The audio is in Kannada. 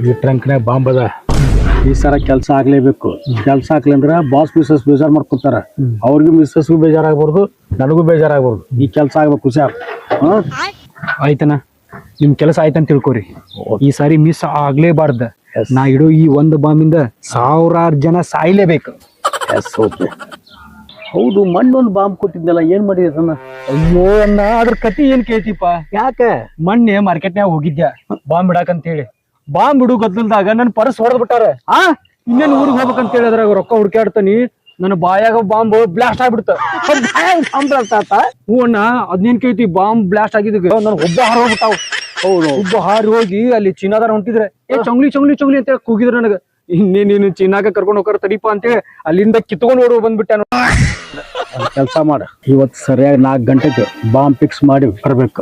ಈ ಟ್ರಂಕ್ನಾಗ ಬಾಂಬ್ ಅದ. ಈ ಸರ ಕೆಲಸ ಆಗ್ಲೇಬೇಕು. ಕೆಲಸ ಆಗ್ಲಿ ಅಂದ್ರ ಬಾಸ್ ಮಿಸ್ಸಸ್ ಬೇಜಾರ್ ಮಾಡ್ಕೊತಾರ. ಅವ್ರಿಗೂ ಮಿಸ್ಸಸ್ಗೂ ಬೇಜಾರಾಗ್ಬಾರ್ದು, ನನಗೂ ಬೇಜಾರಾಗ್ಬಾರ್ದು. ಈ ಕೆಲಸ ಆಗ್ಬೇಕು ಹುಷಾರ್. ಆಯ್ತನ, ನಿಮ್ ಕೆಲಸ ಆಯ್ತಂತ ತಿಳ್ಕೊರಿ. ಈ ಸಾರಿ ಮಿಸ್ ಆಗ್ಲೇಬಾರ್ದ. ನಾ ಇಡೋ ಈ ಒಂದು ಬಾಂಬಿಂದ 1000 ಜನ ಸಾಯ್ಲೇಬೇಕು. ಹೌದು, ಮಣ್ಣೊಂದು ಬಾಂಬ್ ಕೊಟ್ಟಿದ್ನಲ್ಲ, ಏನ್ ಮಾಡಿದೆ ಅದನ್ನ? ಅಯ್ಯೋ ಅಣ್ಣ, ಅದ್ರ ಕತಿ ಏನ್ ಕೇಳ್ತಿಪ್ಪ? ಯಾಕೆ? ಮೊನ್ನೆ ಮಾರ್ಕೆಟ್ನ್ಯಾಗ ಹೋಗಿದ್ದೆ ಬಾಂಬ್ ಇಡಾಕಂತ ಹೇಳಿ. ಬಾಂಬ್ ಇಡು ಗದ್ದಲ್ದಾಗ ನನ್ ಪರ್ಸ್ ಹೊಡೆದ್ ಬಿಟ್ಟಾರ. ಇನ್ನೇನ್ ಊರಿಗೆ ಹೋಗ್ಬೇಕಂತ ಹೇಳಿ ಅದ್ರಾಗ ರೊಕ್ಕ ಹುಡ್ಕ್ಯಾಡ್ತಾನಿ. ನನ್ನ ಬಾಯಾಗ ಬಾಂಬ್ ಬ್ಲಾಸ್ಟ್ ಆಗ್ಬಿಡ್ತ. ಹ್ಞೂ ಅಣ್ಣ, ಅದ್ನೇನ್ ಕೇಳ್ತಿ? ಬಾಂಬ್ ಬ್ಲಾಸ್ಟ್ ಆಗಿದ್ದ ನನ್ ಒಬ್ಬ ಹಾರ ಹೋಗ್ಬಿಟ್ಟಾವ್. ಹೌದು, ಒಬ್ಬ ಹಾರಿ ಹೋಗಿ ಅಲ್ಲಿ ಚೀನಾದಾರ ಹೊಂಟಿದ್ರೆ ಚೊಂಗ್ಲಿ ಚೊಂಗ್ಲಿ ಚೊಂಗ್ಲಿ ಅಂತ ಕೂಗಿದ್ರು ನನಗ. ಇನ್ನೇನು ಚೀನಾಗ ಕರ್ಕೊಂಡು ಹೋಗಾರ ತಡಿಪ ಅಂತೇಳಿ ಅಲ್ಲಿಂದ ಕಿತ್ಕೊಂಡು ಓಡುವ ಬಂದ್ಬಿಟ್ಟೆ. ಕೆಲಸ ಮಾಡ, ಇವತ್ತು ಸರಿಯಾಗಿ 4 ಗಂಟೆಗೆ ಬಾಂಬ್ ಫಿಕ್ಸ್ ಮಾಡಿ ಬರ್ಬೇಕು.